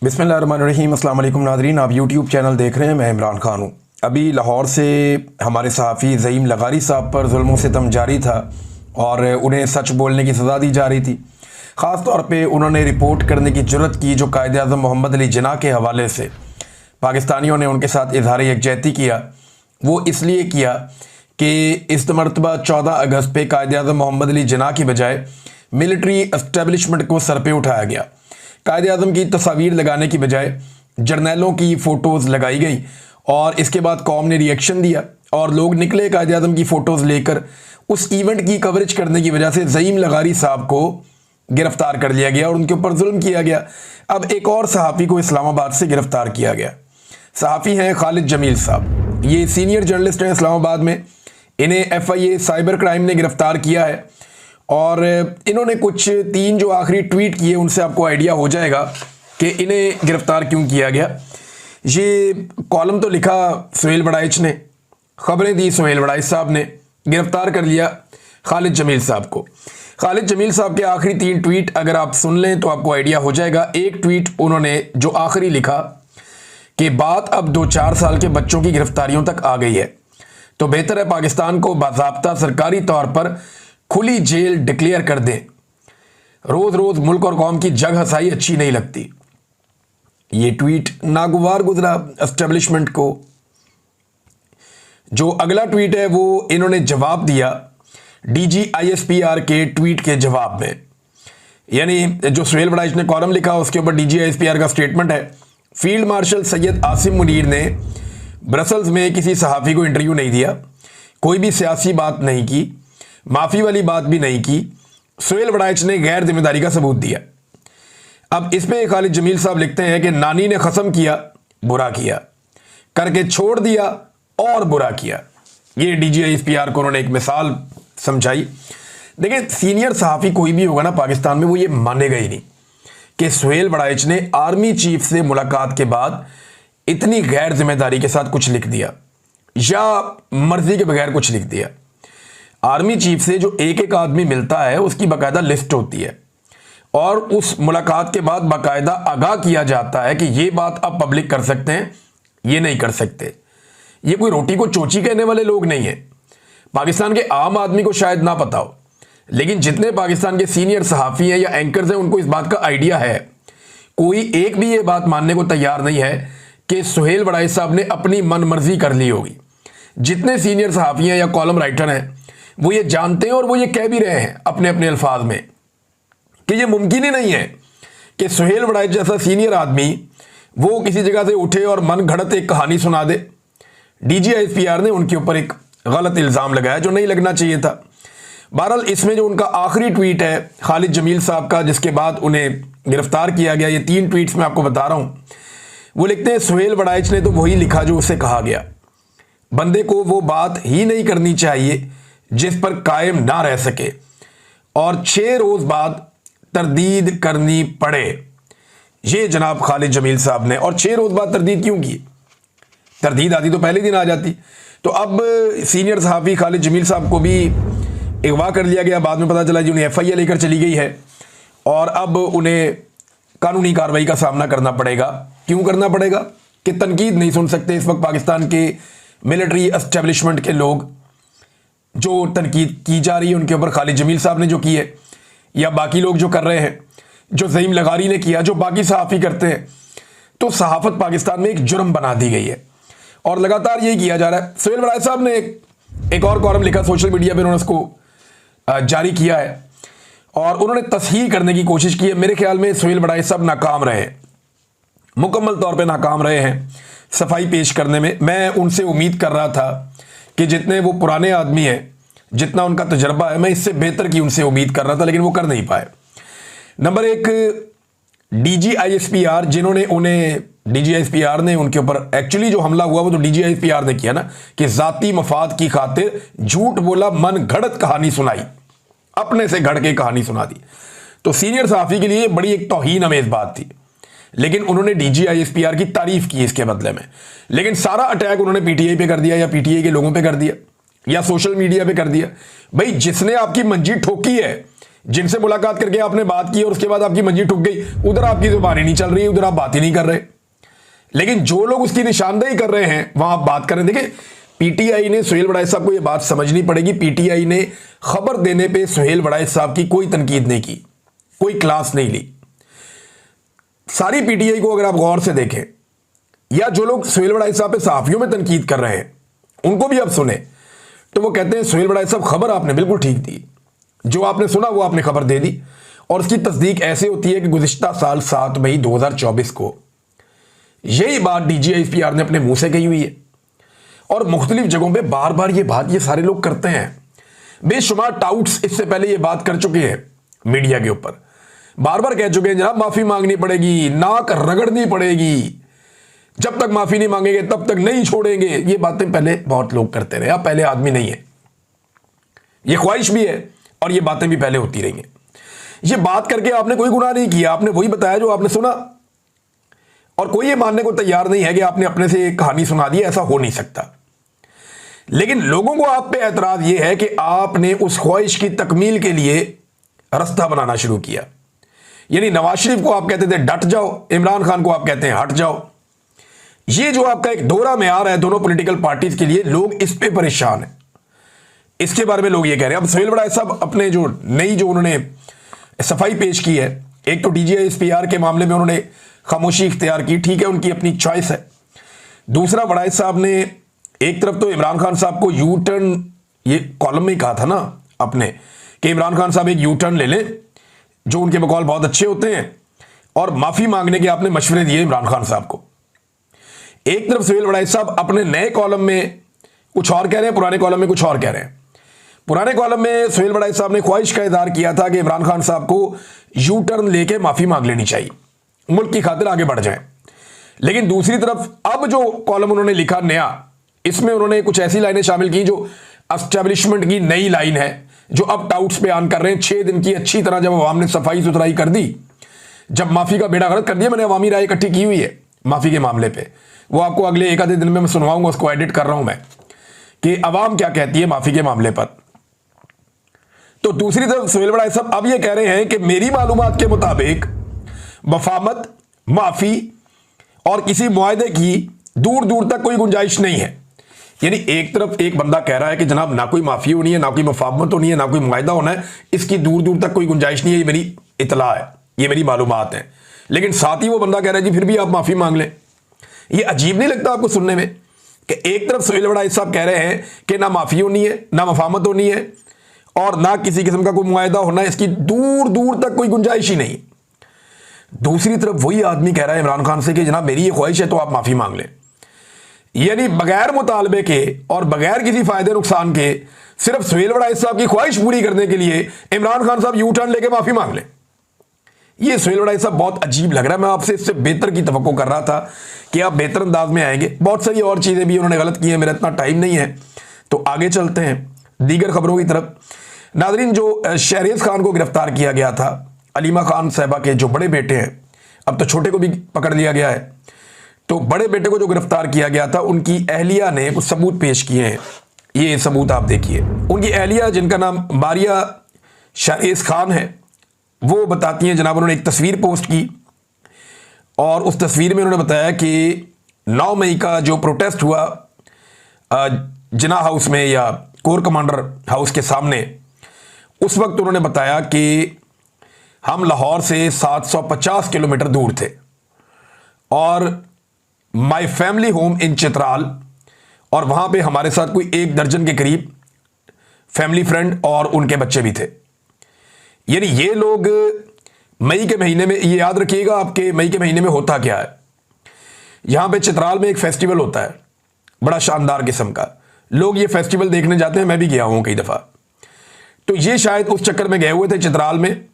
बिस्मिल्लाहिर्रहमानिर्रहीम। अस्सलाम वालेकुम नाज़रीन, आप यूट्यूब चैनल देख रहे हैं। मैं इमरान खान हूँ। अभी लाहौर से हमारे सहाफ़ी ज़ईम लगारी साहब पर जुल्म सितम जारी था और उन्हें सच बोलने की सज़ा दी जा रही थी। ख़ास तौर पे उन्होंने रिपोर्ट करने की जुर्रत की जो कायदे आज़म मोहम्मद अली जिन्ना के हवाले से पाकिस्तानियों ने उनके साथ इजहार यकजहती किया। वो इसलिए किया कि इस मरतबा 14 अगस्त पे कायदे आज़म मोहम्मद अली जिन्ना की बजाय मिलिट्री एस्टेब्लिशमेंट को सर पे उठाया गया। कायदे आज़म की तस्वीर लगाने की बजाय जर्नैलों की फ़ोटोज़ लगाई गई और इसके बाद कौम ने रिएक्शन दिया और लोग निकले कायदे आज़म की फ़ोटोज़ लेकर। उस इवेंट की कवरेज करने की वजह से ज़ईम लगारी साहब को गिरफ़्तार कर लिया गया और उनके ऊपर जुल्म किया गया। अब एक और सहाफ़ी को इस्लामाबाद से गिरफ़्तार किया गया। सहाफ़ी हैं खालिद जमील साहब, ये सीनियर जर्नलिस्ट हैं इस्लामाबाद में। इन्हें FIA साइबर क्राइम ने गिरफ़्तार किया है और इन्होंने कुछ 3 जो आखिरी ट्वीट किए उनसे आपको आइडिया हो जाएगा कि इन्हें गिरफ़्तार क्यों किया गया। ये कॉलम तो लिखा सुहेल बड़ाइच ने, ख़बरें दी सुहेल बड़ाइच साहब ने, गिरफ़्तार कर लिया खालिद जमील साहब को। खालिद जमील साहब के आखिरी 3 ट्वीट अगर आप सुन लें तो आपको आइडिया हो जाएगा। एक ट्वीट उन्होंने जो आखिरी लिखा कि बात अब 2-4 साल के बच्चों की गिरफ्तारियों तक आ गई है, तो बेहतर है पाकिस्तान को बाज़ाब्ता सरकारी तौर पर खुली जेल डिक्लेयर कर दें। रोज़ रोज़ मुल्क और कौम की जग हंसाई अच्छी नहीं लगती। ये ट्वीट नागवार गुजरा एस्टेब्लिशमेंट को। जो अगला ट्वीट है वो इन्होंने जवाब दिया DG ISPR के ट्वीट के जवाब में। यानी जो सुहेल बड़ाइच ने कॉलम लिखा उसके ऊपर DG ISPR का स्टेटमेंट है। फील्ड मार्शल सैयद आसिम मुनीर ने ब्रसल्स में किसी सहाफ़ी को इंटरव्यू नहीं दिया, कोई भी सियासी बात नहीं की, माफ़ी वाली बात भी नहीं की। सुहेल बड़ाइच ने गैर जिम्मेदारी का सबूत दिया। अब इस पे खालिद जमील साहब लिखते हैं कि नानी ने कसम किया, बुरा किया, करके छोड़ दिया और बुरा किया। ये DG ISPR को उन्होंने एक मिसाल समझाई। देखिए, सीनियर सहाफ़ी कोई भी होगा ना पाकिस्तान में, वो ये मानेगा ही नहीं कि सुहेल बड़ाइच ने आर्मी चीफ से मुलाकात के बाद इतनी गैर जिम्मेदारी के साथ कुछ लिख दिया या मर्जी के बगैर कुछ लिख दिया। आर्मी चीफ से जो एक एक आदमी मिलता है उसकी बाकायदा लिस्ट होती है और उस मुलाकात के बाद बाकायदा आगाह किया जाता है कि ये बात आप पब्लिक कर सकते हैं, ये नहीं कर सकते। ये कोई रोटी को चोची कहने वाले लोग नहीं है। पाकिस्तान के आम आदमी को शायद ना पता हो, लेकिन जितने पाकिस्तान के सीनियर सहाफ़ी हैं या एंकर्स हैं उनको इस बात का आइडिया है। कोई एक भी ये बात मानने को तैयार नहीं है कि सुहेल बड़ाइच साहब ने अपनी मन मर्जी कर ली होगी। जितने सीनियर सहाफ़ी हैं या कॉलम राइटर हैं वो ये जानते हैं और वो ये कह भी रहे हैं अपने अपने अल्फाज में कि ये मुमकिन ही नहीं है कि सुहेल बड़ाइच जैसा सीनियर आदमी वो किसी जगह से उठे और मन घड़त एक कहानी सुना दे। DG ISPR ने उनके ऊपर एक गलत इल्ज़ाम लगाया जो नहीं लगना चाहिए था। बहरहाल इसमें जो उनका आखिरी ट्वीट है खालिद जमील साहब का, जिसके बाद उन्हें गिरफ्तार किया गया, ये 3 ट्वीट्स मैं आपको बता रहा हूँ। वो लिखते हैं सुहेल बड़ाइच ने तो वही लिखा जो उसे कहा गया। बंदे को वो बात ही नहीं करनी चाहिए जिस पर कायम ना रह सके और 6 रोज बाद तरदीद करनी पड़े। ये जनाब खालिद जमील साहब ने, और 6 रोज बाद तरदीद क्यों की? तरदीद आती तो पहले दिन आ जाती। तो अब सीनियर सहाफ़ी खालिद जमील साहब को भी अगवा कर लिया गया। बाद में पता चला जी उन्हें FIA लेकर चली गई है और अब उन्हें कानूनी कार्रवाई का सामना करना पड़ेगा। क्यों करना पड़ेगा? कि तनकीद नहीं सुन सकते इस वक्त पाकिस्तान के मिलिट्री एस्टेब्लिशमेंट के लोग। जो तनकीद की जा रही है उनके ऊपर खालिद जमील साहब ने जो की है या बाकी लोग जो कर रहे हैं, जो ज़ईम लगारी ने किया, जो बाकी सहाफ़ी करते हैं, तो सहाफ़त पाकिस्तान में एक जुर्म बना दी गई है और लगातार यही किया जा रहा है। सुहेल बड़ाइच साहब ने एक और कॉलम लिखा सोशल मीडिया पर, उन्होंने उसको जारी किया है और उन्होंने तस्हीह करने की कोशिश की है। मेरे ख्याल में सुहेल बड़ाइच साहब नाकाम रहे, मुकम्मल तौर पे नाकाम रहे हैं सफाई पेश करने में। मैं उनसे उम्मीद कर रहा था कि जितने वो पुराने आदमी हैं, जितना उनका तजर्बा है, मैं इससे बेहतर की उनसे उम्मीद कर रहा था, लेकिन वो कर नहीं पाए। नंबर 1 DG ISPR, जिन्होंने उन्हें DG ISPR ने उनके ऊपर एक्चुअली जो हमला हुआ वो तो DG ISPR ने किया ना, कि ज़ाती मफाद की खातिर झूठ बोला, मन घड़त कहानी सुनाई, अपने से घड़ के कहानी सुना दी। तो सीनियर सहाफ़ी के लिए बड़ी एक तौहीन अमेज़ बात थी, लेकिन उन्होंने DG ISPR की तारीफ की इसके बदले में। लेकिन सारा अटैक उन्होंने PTI पे कर दिया या PTI के लोगों पे कर दिया या सोशल मीडिया पे कर दिया। भाई जिसने आपकी मंजी ठोकी है जिनसे मुलाकात करके आपने बात की और उसके बाद आपकी मंजी ठुक गई, उधर आपकी जुबान ही नहीं चल रही, उधर आप बात ही नहीं कर रहे। लेकिन जो लोग उसकी निशानदेही कर रहे हैं वहां आप बात कर रहे हैं। देखिए, पीटीआई ने सुहेल वड़ाइच साहब को यह बात समझनी पड़ेगी, पीटीआई ने खबर देने पे सुहेल वड़ाइच साहब की कोई तनकीद नहीं की, कोई क्लास नहीं ली। सारी पीटीआई को अगर आप गौर से देखें, या जो लोग सुहेल वड़ाइच साहब पे सहाफियों में तनकीद कर रहे हैं उनको भी आप सुने, तो वो कहते हैं सुहेल वड़ाइच साहब खबर आपने बिल्कुल ठीक दी, जो आपने सुना वो आपने खबर दे दी। और उसकी तस्दीक ऐसे होती है कि गुज़िश्ता साल 7 मई 2024 को यही बात DGISPR ने अपने मुंह से कही हुई है, और मुख्तलिफ जगहों पे बार बार ये सारे लोग करते हैं। बेशुमार टाउट्स इससे पहले ये बात कर चुके हैं, मीडिया के ऊपर बार बार कह चुके हैं जनाब माफी मांगनी पड़ेगी, नाक रगड़नी पड़ेगी, जब तक माफी नहीं मांगेंगे तब तक नहीं छोड़ेंगे। ये बातें पहले बहुत लोग करते रहे, आप पहले आदमी नहीं है, ये ख्वाहिश भी है और ये बातें भी पहले होती रही हैं। ये बात करके आपने कोई गुनाह नहीं किया, आपने वही बताया जो आपने सुना, और कोई ये मानने को तैयार नहीं है कि आपने अपने से एक कहानी सुना दी, ऐसा हो नहीं सकता। लेकिन लोगों को आप पे एतराज ये है कि आपने उस ख्वाहिश की तकमील के लिए रास्ता बनाना शुरू किया। यानी नवाज शरीफ को आप कहते थे डट जाओ, इमरान खान को आप कहते हैं हट जाओ। ये जो आपका एक दोहरा मेयार है दोनों पॉलिटिकल पार्टीज के लिए, लोग इस पे परेशान हैं। इसके बारे में लोग ये कह रहे हैं। अब सुहेल वड़ाइच साहब अपने जो उन्होंने सफाई पेश की है, एक तो DGISPR के मामले में उन्होंने खामोशी इख्तियार की, ठीक है, उनकी अपनी चॉइस है। दूसरा, वड़ाइच साहब ने एक तरफ तो इमरान खान साहब को यू टर्न, ये कॉलम में ही कहा था ना अपने कि इमरान खान साहब एक यू टर्न ले लें, जो उनके बकौल बहुत अच्छे होते हैं, और माफी मांगने के आपने मशवरे दिए इमरान खान साहब को। एक तरफ सुहेल वड़ाइच साहब अपने नए कॉलम में कुछ और कह रहे हैं, पुराने कॉलम में कुछ और कह रहे हैं। पुराने कॉलम में सुहेल वड़ाइच साहब ने ख्वाहिश का इजहार किया था कि इमरान खान साहब को यू टर्न लेके माफी मांग लेनी चाहिए, मुल्क की खातिर आगे बढ़ जाएं। लेकिन दूसरी तरफ अब जो कॉलम उन्होंने लिखा नया, इसमें उन्होंने कुछ ऐसी लाइनें शामिल की जो एस्टेब्लिशमेंट की नई लाइन है, जो अब टाउट्स बयान कर रहे हैं। 6 दिन की अच्छी तरह जब अवाम ने सफाई सुथराई कर दी, जब माफी का बेड़ा गर्क कर दिया, मैंने अवामी राय इकट्ठी की हुई है माफी के मामले पे, वो आपको अगले एक आधे दिन में मैं सुनवाऊंगा, उसको एडिट कर रहा हूं मैं कि अवाम क्या कहती है माफी के मामले पर। तो दूसरी तरफ सुहेल वड़ाइच साहब अब ये कह रहे हैं कि मेरी मालूमात के मुताबिक वफामत, माफी और किसी मुआहदे की दूर दूर तक कोई गुंजाइश नहीं है। यानी एक तरफ एक बंदा कह रहा है कि जनाब ना कोई माफी होनी है, ना कोई मुफाहमत होनी है, ना कोई मुआहदा होना है, इसकी दूर दूर तक कोई गुंजाइश नहीं है, ये मेरी इतला है, ये मेरी मालूमात है। लेकिन साथ ही वो बंदा कह रहा है जी फिर भी आप माफी मांग लें। ये अजीब नहीं लगता आपको सुनने में कि एक तरफ सुहेल वड़ाइच साहब कह रहे हैं कि ना माफी होनी है, ना मुफाहमत होनी है, और ना किसी किस्म का कोई मुआहदा होना है, इसकी दूर दूर तक कोई गुंजाइश ही नहीं। दूसरी तरफ वही आदमी कह रहा है इमरान खान से कि जनाब मेरी ये ख्वाहिश है तो आप माफी मांग लें। यानी बगैर मुतालबे के और बगैर किसी फायदे नुकसान के सिर्फ सुहेल वड़ाइच साहब की ख्वाहिश पूरी करने के लिए इमरान खान साहब यू टर्न लेके माफी मांग लें। ये सुहेल वड़ाइच साहब बहुत अजीब लग रहा है। मैं आपसे इससे बेहतर की तवक्को कर रहा था कि आप बेहतर अंदाज में आएंगे। बहुत सारी और चीजें भी उन्होंने गलत की हैं, मेरा इतना टाइम नहीं है, तो आगे चलते हैं दीगर खबरों की तरफ। नाजरीन, जो शहरियार खान को गिरफ्तार किया गया था, अलीमा खान साहबा के जो बड़े बेटे हैं, अब तो छोटे को भी पकड़ लिया गया है, तो बड़े बेटे को जो गिरफ्तार किया गया था उनकी अहलिया ने कुछ सबूत पेश किए हैं। ये सबूत आप देखिए। उनकी अहलिया, जिनका नाम मारिया शहरियार खान है, वो बताती हैं जनाब, उन्होंने एक तस्वीर पोस्ट की और उस तस्वीर में उन्होंने बताया कि 9 मई का जो प्रोटेस्ट हुआ जिना हाउस में या कोर कमांडर हाउस के सामने, उस वक्त उन्होंने बताया कि हम लाहौर से 750 किलोमीटर दूर थे और my family home in Chitral, और वहां पे हमारे साथ कोई 1 दर्जन के करीब फैमिली फ्रेंड और उनके बच्चे भी थे। यानी ये लोग मई के महीने में, ये याद रखिएगा आपके मई के महीने में होता क्या है, यहां पे चित्राल में एक फेस्टिवल होता है बड़ा शानदार किस्म का, लोग ये फेस्टिवल देखने जाते हैं, मैं भी गया हूं कई दफा। तो ये शायद उस चक्कर में गए हुए थे चित्राल में,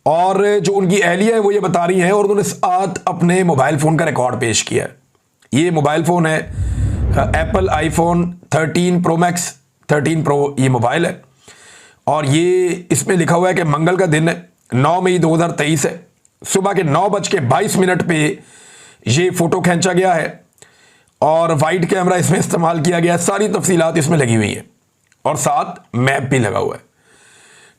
और जो उनकी अहलिया है वो ये बता रही हैं, और उन्होंने साथ अपने मोबाइल फ़ोन का रिकॉर्ड पेश किया है। ये मोबाइल फ़ोन है Apple iPhone 13 pro max, 13 pro ये मोबाइल है, और ये इसमें लिखा हुआ है कि मंगल का दिन 9 मई 2023 है, सुबह के 9:22 पे ये फ़ोटो खींचा गया है और वाइड कैमरा इसमें इस्तेमाल किया गया है। सारी तफसीलात इसमें लगी हुई हैं और साथ मैप भी लगा हुआ है।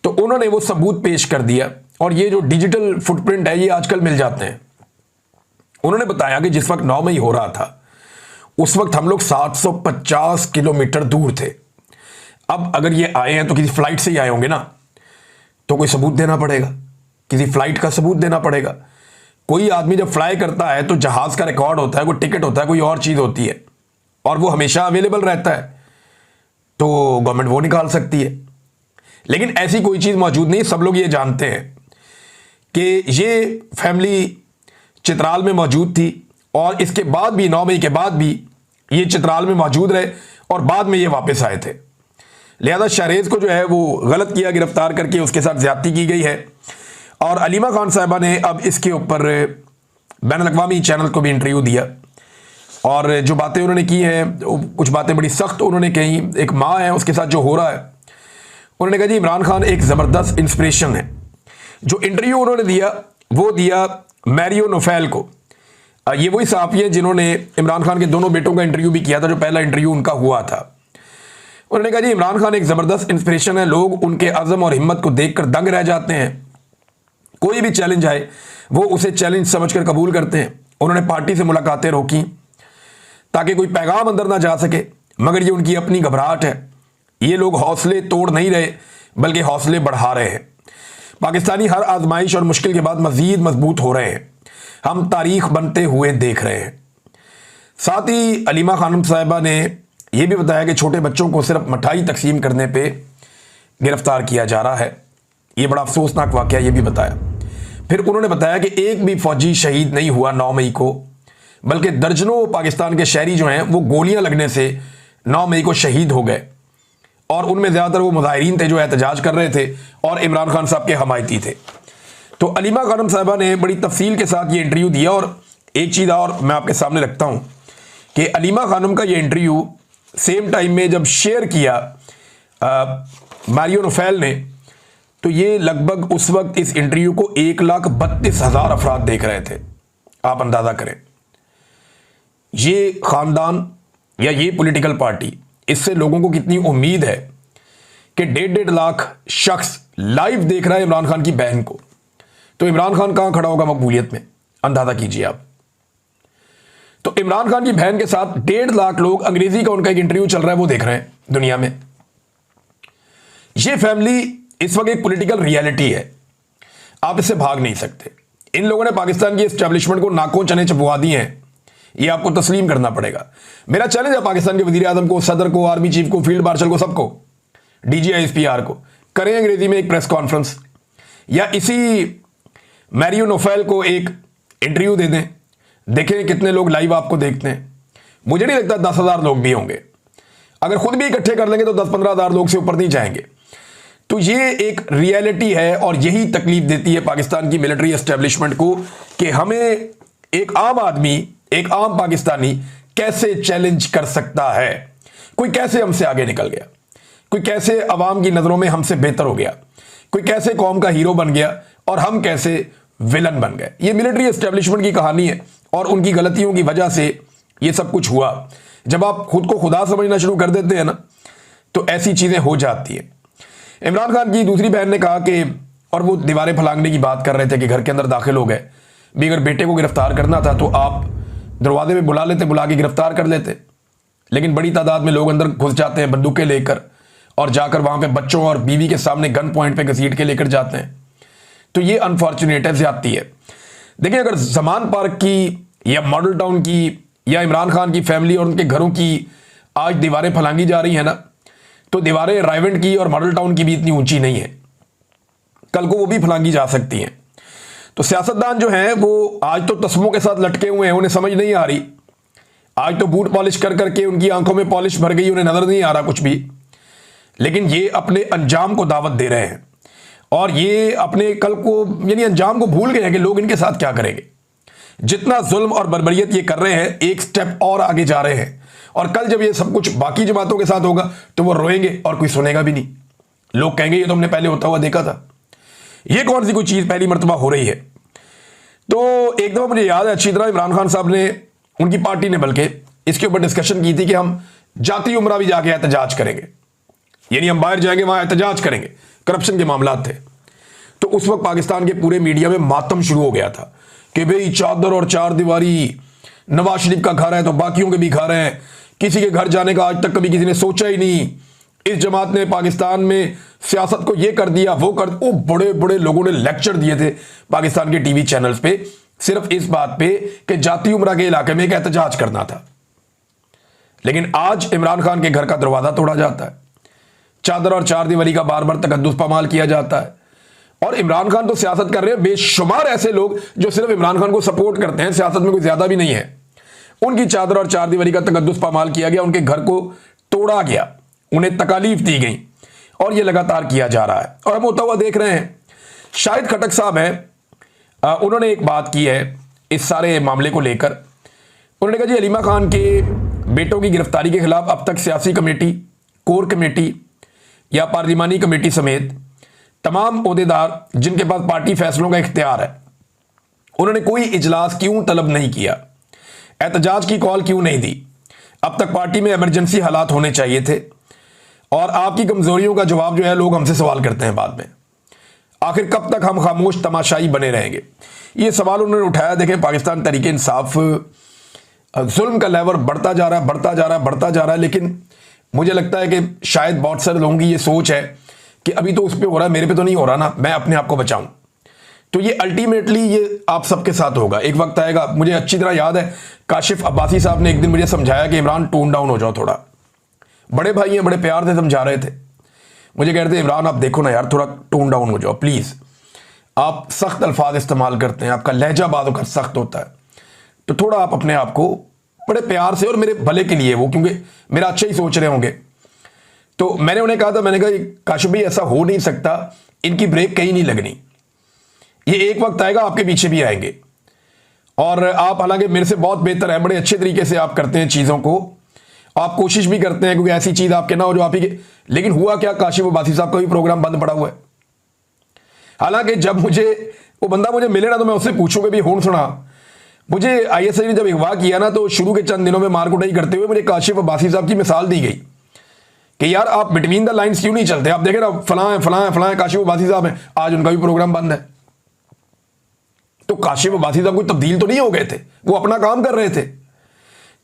तो उन्होंने वो सबूत पेश कर दिया, और ये जो डिजिटल फुटप्रिंट है ये आजकल मिल जाते हैं। उन्होंने बताया कि जिस वक्त 9 मई हो रहा था उस वक्त हम लोग 750 किलोमीटर दूर थे। अब अगर ये आए हैं तो किसी फ्लाइट से ही आए होंगे ना, तो कोई सबूत देना पड़ेगा, किसी फ्लाइट का सबूत देना पड़ेगा। कोई आदमी जब फ्लाई करता है तो जहाज का रिकॉर्ड होता है, कोई टिकट होता है, कोई और चीज होती है, और वो हमेशा अवेलेबल रहता है, तो गवर्नमेंट वो निकाल सकती है। लेकिन ऐसी कोई चीज मौजूद नहीं। सब लोग ये जानते हैं कि ये फैमिली चित्राल में मौजूद थी, और इसके बाद भी 9 मई के बाद भी ये चित्राल में मौजूद रहे, और बाद में ये वापस आए थे। लिहाजा शहरेज को जो है वो गलत किया, गिरफ्तार करके उसके साथ ज्यादती की गई है। और अलीमा खान साहिबा ने अब इसके ऊपर बैन अल-अक़वामी चैनल को भी इंटरव्यू दिया, और जो बातें उन्होंने की हैं, कुछ बातें बड़ी सख्त उन्होंने कही। एक माँ है, उसके साथ जो हो रहा है, उन्होंने कहा जी इमरान खान एक ज़बरदस्त इंस्पिरेशन है। जो इंटरव्यू उन्होंने दिया वो दिया मैरियो नोफेल को। ये वही सहाफ़ी हैं जिन्होंने इमरान खान के दोनों बेटों का इंटरव्यू भी किया था, जो पहला इंटरव्यू उनका हुआ था। उन्होंने कहा जी इमरान खान एक ज़बरदस्त इंस्पिरेशन है, लोग उनके अज़म और हिम्मत को देखकर दंग रह जाते हैं। कोई भी चैलेंज आए वो उसे चैलेंज समझकर कबूल करते हैं। उन्होंने पार्टी से मुलाकातें रोकी ताकि कोई पैगाम अंदर ना जा सके, मगर ये उनकी अपनी घबराहट है। ये लोग हौसले तोड़ नहीं रहे बल्कि हौसले बढ़ा रहे हैं। पाकिस्तानी हर आजमाइश और मुश्किल के बाद मजीद मजबूत हो रहे हैं। हम तारीख बनते हुए देख रहे हैं। साथ ही अलीमा खानम साहिबा ने यह भी बताया कि छोटे बच्चों को सिर्फ मिठाई तकसीम करने पे गिरफ्तार किया जा रहा है। यह बड़ा अफसोसनाक वाकया ये भी बताया। फिर उन्होंने बताया कि एक भी फौजी शहीद नहीं हुआ 9 मई को, बल्कि दर्जनों पाकिस्तान के शहरी जो हैं वो गोलियां लगने से 9 मई को शहीद हो गए, और उनमें ज़्यादातर वो मुजाहिरीन थे जो एहतजाज कर रहे थे और इमरान खान साहब के हमायती थे। तो अलीमा खानम साहिबा ने बड़ी तफसील के साथ ये इंटरव्यू दिया। और एक चीज़ और मैं आपके सामने रखता हूँ कि अलीमा खानम का ये इंटरव्यू सेम टाइम में जब शेयर किया मैरियो नोफेल ने, तो ये लगभग उस वक्त इस इंटरव्यू को 1,32,000 अफराद देख रहे थे। आप अंदाज़ा करें, ये ख़ानदान या ये पॉलिटिकल पार्टी, इससे लोगों को कितनी उम्मीद है कि 1.5 लाख शख्स लाइव देख रहा है इमरान खान की बहन को। तो इमरान खान कहां खड़ा होगा मकबूलियत में, अंदाजा कीजिए आप। तो इमरान खान की बहन के साथ 1.5 लाख लोग, अंग्रेजी का उनका एक इंटरव्यू चल रहा है, वो देख रहे हैं दुनिया में। ये फैमिली इस वक्त एक पॉलिटिकल रियलिटी है, आप इससे भाग नहीं सकते। इन लोगों ने पाकिस्तान की एस्टेब्लिशमेंट को नाकों चने चबवा दिए हैं, ये आपको तस्लीम करना पड़ेगा। मेरा चैलेंज है पाकिस्तान के वजीर आजम को, सदर को, आर्मी चीफ को, फील्ड मार्शल को, सबको, DGISPR को, करें अंग्रेजी में एक प्रेस कॉन्फ्रेंस, या इसी मैरियो नोफेल को एक इंटरव्यू दे दें, देखें कितने लोग लाइव आपको देखते हैं। मुझे नहीं लगता 10,000 लोग भी होंगे। अगर खुद भी इकट्ठे कर लेंगे तो 10-15 हज़ार लोग से ऊपर नहीं जाएंगे। तो ये एक रियलिटी है, और यही तकलीफ देती है पाकिस्तान की मिलिट्री एस्टेब्लिशमेंट को कि हमें एक आम आदमी, एक आम पाकिस्तानी कैसे चैलेंज कर सकता है। कोई कैसे हमसे आगे निकल गया, कोई कैसे अवाम की नज़रों में हमसे बेहतर हो गया, कोई कैसे कौम का हीरो बन गया और हम कैसे विलन बन गए। ये मिलिट्री एस्टेब्लिशमेंट की कहानी है, और उनकी गलतियों की वजह से ये सब कुछ हुआ। जब आप खुद को खुदा समझना शुरू कर देते हैं ना, तो ऐसी चीज़ें हो जाती हैं। इमरान खान की दूसरी बहन ने कहा कि, और वो दीवारें फलांगने की बात कर रहे थे कि घर के अंदर दाखिल हो गए भी, अगर बेटे को गिरफ्तार करना था तो आप दरवाजे में बुला लेते, बुला के गिरफ्तार कर लेते। लेकिन बड़ी तादाद में लोग अंदर घुस जाते हैं बंदूकें लेकर, और जाकर वहां पे बच्चों और बीवी के सामने गन पॉइंट पे घसीट के लेकर जाते हैं। तो ये अनफॉर्चुनेट है, ज्यादती है। देखिए, अगर जमान पार्क की या मॉडल टाउन की या इमरान खान की फैमिली और उनके घरों की आज दीवारें फलांगी जा रही है ना, तो दीवारें रायवेंड की और मॉडल टाउन की भी इतनी ऊंची नहीं है, कल को वो भी फलांगी जा सकती हैं। तो सियासतदान जो हैं वो आज तो तस्मों के साथ लटके हुए हैं, उन्हें समझ नहीं आ रही। आज तो बूट पॉलिश कर करके उनकी आंखों में पॉलिश भर गई, उन्हें नजर नहीं आ रहा कुछ भी। लेकिन ये अपने अंजाम को दावत दे रहे हैं, और ये अपने कल को यानी अंजाम को भूल गए हैं कि लोग इनके साथ क्या करेंगे। जितना जुल्म और बर्बरियत ये कर रहे हैं, एक स्टेप और आगे जा रहे हैं, और कल जब ये सब कुछ बाकी जमातों के साथ होगा तो वो रोएंगे और कोई सुनेगा भी नहीं। लोग कहेंगे ये तो हमने पहले होता हुआ देखा था, ये कौन सी कोई चीज पहली मर्तबा हो रही है। तो एक दफा मुझे याद है अच्छी तरह, इमरान खान साहब ने, उनकी पार्टी ने बल्कि इसके ऊपर डिस्कशन की थी कि हम जाती उमरा भी जाके एहतजाज करेंगे, यानी हम बाहर जाएंगे वहां एहतजाज करेंगे। करप्शन के मामला थे। तो उस वक्त पाकिस्तान के पूरे मीडिया में मातम शुरू हो गया था कि भाई चादर और चार दीवारी, नवाज शरीफ का घर है तो बाकियों के भी घर हैं, किसी के घर जाने का आज तक कभी किसी ने सोचा ही नहीं। इस जमात ने पाकिस्तान में सियासत को ये कर दिया, वो कर, वो बड़े बड़े लोगों ने लेक्चर दिए थे पाकिस्तान के टीवी चैनल्स पे सिर्फ इस बात पे कि जाती उमरा के इलाके में एक एहतजाज करना था। लेकिन आज इमरान खान के घर का दरवाजा तोड़ा जाता है, चादर और चार दीवारी का बार बार तकद्दुस पामाल किया जाता है। और इमरान खान तो सियासत कर रहे हैं, बेशुमार ऐसे लोग जो सिर्फ इमरान खान को सपोर्ट करते हैं, सियासत में कोई ज्यादा भी नहीं है, उनकी चादर और चार दीवारी का तकद्दुस पामाल किया गया, उनके घर को तोड़ा गया, उन्हें तकालीफ दी गई और यह लगातार किया जा रहा है और हम होता हुआ देख रहे हैं। शाहिद खटक साहब हैं, उन्होंने एक बात की है इस सारे मामले को लेकर। उन्होंने कहा जी हलीमा खान के बेटों की गिरफ्तारी के खिलाफ अब तक सियासी कमेटी, कोर कमेटी या पार्लिमानी कमेटी समेत तमाम ओहदेदार जिनके पास पार्टी फैसलों का इख्तियार है, उन्होंने कोई इजलास क्यों तलब नहीं किया, एहतजाज की कॉल क्यों नहीं दी। अब तक पार्टी में इमरजेंसी हालात होने चाहिए थे और आपकी कमजोरियों का जवाब जो है लोग हमसे सवाल करते हैं बाद में। आखिर कब तक हम खामोश तमाशाई बने रहेंगे, ये सवाल उन्होंने उठाया। देखें, पाकिस्तान तरीके इंसाफ जुल्म का लेवल बढ़ता जा रहा है, बढ़ता जा रहा है, बढ़ता जा रहा है। लेकिन मुझे लगता है कि शायद बहुत सारे लोगों की ये सोच है कि अभी तो उस पर हो रहा है, मेरे पे तो नहीं हो रहा ना, मैं अपने आप को बचाऊं। तो ये अल्टीमेटली ये आप सबके साथ होगा, एक वक्त आएगा। मुझे अच्छी तरह याद है काशिफ अब्बासी साहब ने एक दिन मुझे समझाया कि इमरान टोन डाउन हो जाओ थोड़ा। बड़े भाई हैं, बड़े प्यार से समझा रहे थे, मुझे कह रहे थे इमरान आप देखो ना यार, थोड़ा टोन डाउन हो जाओ प्लीज। आप सख्त अल्फाज इस्तेमाल करते हैं, आपका लहजा बाद कर सख्त होता है, तो थोड़ा आप अपने आप को बड़े प्यार से, और मेरे भले के लिए वो, क्योंकि मेरा अच्छा ही सोच रहे होंगे। तो मैंने उन्हें कहा था, मैंने कहा काशिफ भाई ऐसा हो नहीं सकता, इनकी ब्रेक कहीं नहीं लगनी, ये एक वक्त आएगा आपके पीछे भी आएंगे। और आप हालांकि मेरे से बहुत बेहतर है, बड़े अच्छे तरीके से आप करते हैं चीज़ों को, आप कोशिश भी करते हैं क्योंकि ऐसी चीज़ आपके ना हो जो आप ही के। लेकिन हुआ क्या, काशिफ अब्बासी साहब का भी प्रोग्राम बंद पड़ा हुआ है। हालांकि जब मुझे वो बंदा मुझे मिले ना तो मैं उससे पूछूंगा भी होन सुना, मुझे ISI ने जब अगवा किया ना तो शुरू के चंद दिनों में मार कुटाई करते हुए मुझे काशिफ अब्बासी साहब की मिसाल दी गई कि यार आप बिटवीन द लाइंस क्यों नहीं चलते, आप देखें ना फलां फलां फलां काशिफ अब्बासी साहब हैं, आज उनका भी प्रोग्राम बंद है। तो काशिफ अब्बासी साहब कोई तब्दील तो नहीं हो गए थे, वो अपना काम कर रहे थे।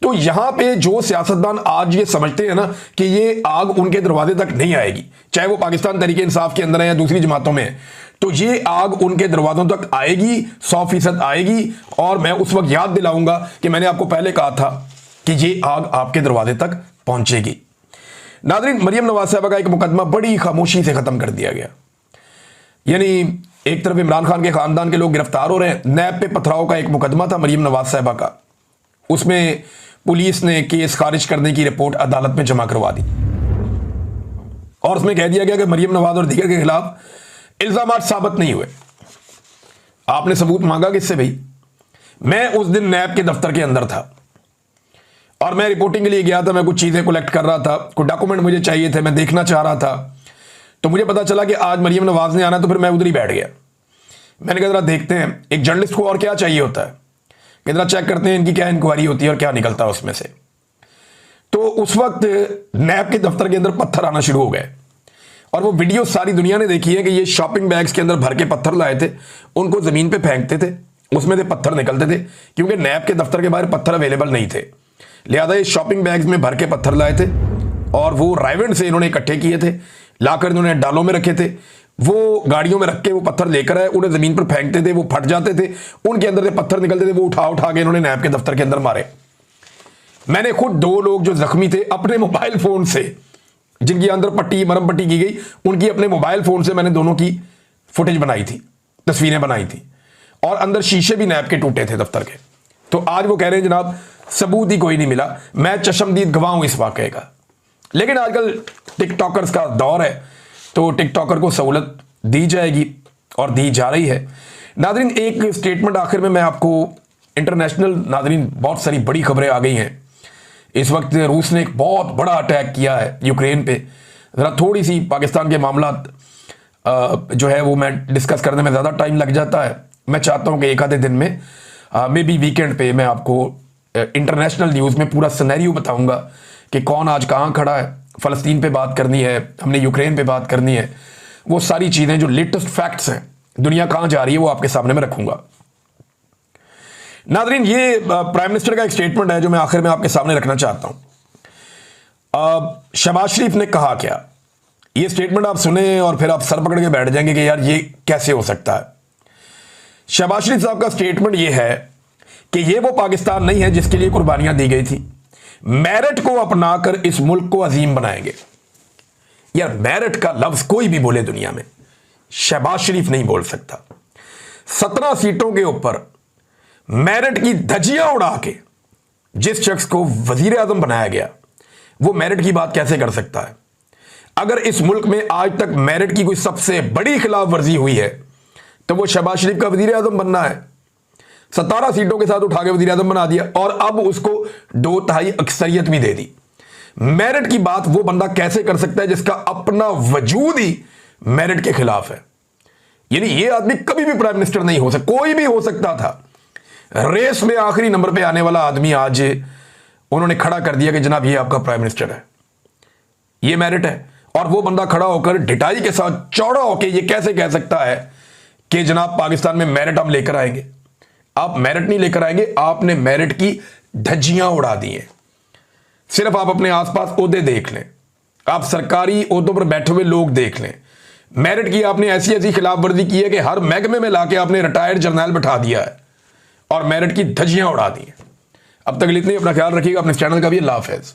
तो यहां पे जो सियासतदान आज ये समझते हैं ना कि ये आग उनके दरवाजे तक नहीं आएगी, चाहे वो पाकिस्तान तरीके इंसाफ के अंदर है या दूसरी जमातों में है, तो ये आग उनके दरवाजों तक आएगी, 100% आएगी। और मैं उस वक्त याद दिलाऊंगा कि मैंने आपको पहले कहा था कि ये आग आपके दरवाजे तक पहुंचेगी। नाज़रीन, मरियम नवाज साहबा का एक मुकदमा बड़ी खामोशी से खत्म कर दिया गया। यानी एक तरफ इमरान खान के खानदान के लोग गिरफ्तार हो रहे हैं, नैब पे पथराव का एक मुकदमा था मरियम नवाज साहबा का, उसमें पुलिस ने केस खारिज करने की रिपोर्ट अदालत में जमा करवा दी और उसमें कह दिया गया कि मरियम नवाज और दीगर के खिलाफ इल्जामात साबित नहीं हुए। आपने सबूत मांगा किससे भाई? मैं उस दिन नैब के दफ्तर के अंदर था और मैं रिपोर्टिंग के लिए गया था, मैं कुछ चीजें कलेक्ट कर रहा था, कुछ डॉक्यूमेंट मुझे चाहिए थे, मैं देखना चाह रहा था। तो मुझे पता चला कि आज मरियम नवाज ने आना, तो फिर मैं उधर ही बैठ गया। मैंने कहा जरा देखते हैं एक जर्नलिस्ट को और क्या चाहिए होता है, कि जरा चेक करते हैं इनकी क्या इंक्वायरी होती है और क्या निकलता है उसमें से। तो उस वक्त नैब के दफ्तर के अंदर पत्थर आना शुरू हो गए और वो वीडियो सारी दुनिया ने देखी है कि ये शॉपिंग बैग्स के अंदर भर के पत्थर लाए थे, उनको जमीन पे फेंकते थे, उसमें से पत्थर निकलते थे, क्योंकि नैब के दफ्तर के बाहर पत्थर अवेलेबल नहीं थे, लिहाजा ये शॉपिंग बैग्स में भर के पत्थर लाए थे और वो रायवेंड से इन्होंने इकट्ठे किए थे, लाकर इन्होंने डालों में रखे थे, वो गाड़ियों में रख के वो पत्थर लेकर आए, उन्हें जमीन पर फेंकते थे, वो फट जाते थे, उनके अंदर से पत्थर निकलते थे, वो उठा उठा के इन्होंने नैब के दफ्तर के अंदर मारे। मैंने खुद 2 लोग जो जख्मी थे अपने मोबाइल फोन से, जिनकी अंदर पट्टी मरम पट्टी की गई, उनकी अपने मोबाइल फोन से मैंने दोनों की फुटेज बनाई थी, तस्वीरें बनाई थी, और अंदर शीशे भी नैब के टूटे थे दफ्तर के। तो आज वो कह रहे हैं जनाब सबूत ही कोई नहीं मिला। मैं चशमदीद गवाह हूं इस वाकये का। लेकिन आजकल टिकटॉकर्स का दौर है, तो टिकटॉकर को सहूलत दी जाएगी और दी जा रही है। नादरीन, एक स्टेटमेंट आखिर में मैं आपको, इंटरनेशनल नादरीन बहुत सारी बड़ी खबरें आ गई हैं। इस वक्त रूस ने एक बहुत बड़ा अटैक किया है यूक्रेन पे। ज़रा थोड़ी सी पाकिस्तान के मामला जो है वो मैं डिस्कस करने में ज़्यादा टाइम लग जाता है। मैं चाहता हूँ कि एक आधे दिन में मे बी वीकेंड पे मैं आपको इंटरनेशनल न्यूज़ में पूरा सिनेरियो बताऊंगा कि कौन आज कहाँ खड़ा है। फ़लस्तीन पे बात करनी है, हमने यूक्रेन पे बात करनी है, वो सारी चीजें जो लेटेस्ट फैक्ट्स हैं, दुनिया कहां जा रही है, वो आपके सामने में रखूंगा। नादरीन, ये प्राइम मिनिस्टर का एक स्टेटमेंट है जो मैं आखिर में आपके सामने रखना चाहता हूं। शहबाज शरीफ ने कहा क्या, ये स्टेटमेंट आप सुने और फिर आप सर पकड़ के बैठ जाएंगे कि यार ये कैसे हो सकता है। शहबाज शरीफ साहब का स्टेटमेंट ये है कि ये वो पाकिस्तान नहीं है जिसके लिए कुर्बानियां दी गई थी, मेरिट को अपनाकर इस मुल्क को अजीम बनाएंगे। यार मेरिट का लफ्ज कोई भी बोले दुनिया में, शहबाज शरीफ नहीं बोल सकता। 17 सीटों के ऊपर मेरिट की धज्जियां उड़ा के जिस शख्स को वजीर आजम बनाया गया, वो मेरिट की बात कैसे कर सकता है? अगर इस मुल्क में आज तक मेरिट की कोई सबसे बड़ी खिलाफ वर्जी हुई है तो वो शहबाज शरीफ का वजीर आजम बनना है। 17 सीटों के साथ उठा के वजीर आजम बना दिया और अब उसको 2/3 अक्सरियत भी दे दी। मेरिट की बात वो बंदा कैसे कर सकता है जिसका अपना वजूद ही मेरिट के खिलाफ है? यानी ये आदमी कभी भी प्राइम मिनिस्टर नहीं हो सकता, कोई भी हो सकता था। रेस में आखिरी नंबर पे आने वाला आदमी आज उन्होंने खड़ा कर दिया कि जनाब ये आपका प्राइम मिनिस्टर है, ये मेरिट है। और वो बंदा खड़ा होकर ढिठाई के साथ चौड़ा होकर ये कैसे कह सकता है कि जनाब पाकिस्तान में मेरिट हम लेकर आएंगे? आप मेरिट नहीं लेकर आएंगे, आपने मेरिट की धज्जियां उड़ा दी हैं। सिर्फ आप अपने आसपास ओहदे देख लें, आप सरकारी ओहदों पर बैठे हुए लोग देख लें। मेरिट की आपने ऐसी ऐसी खिलाफ वर्जी की है कि हर महकमे में लाके आपने रिटायर्ड जर्नल बैठा दिया है और मेरिट की धज्जियां उड़ा दी हैं। अब तक इतनी, अपना ख्याल रखिएगा, अपने चैनल का भी अल्लाह हाफिज़।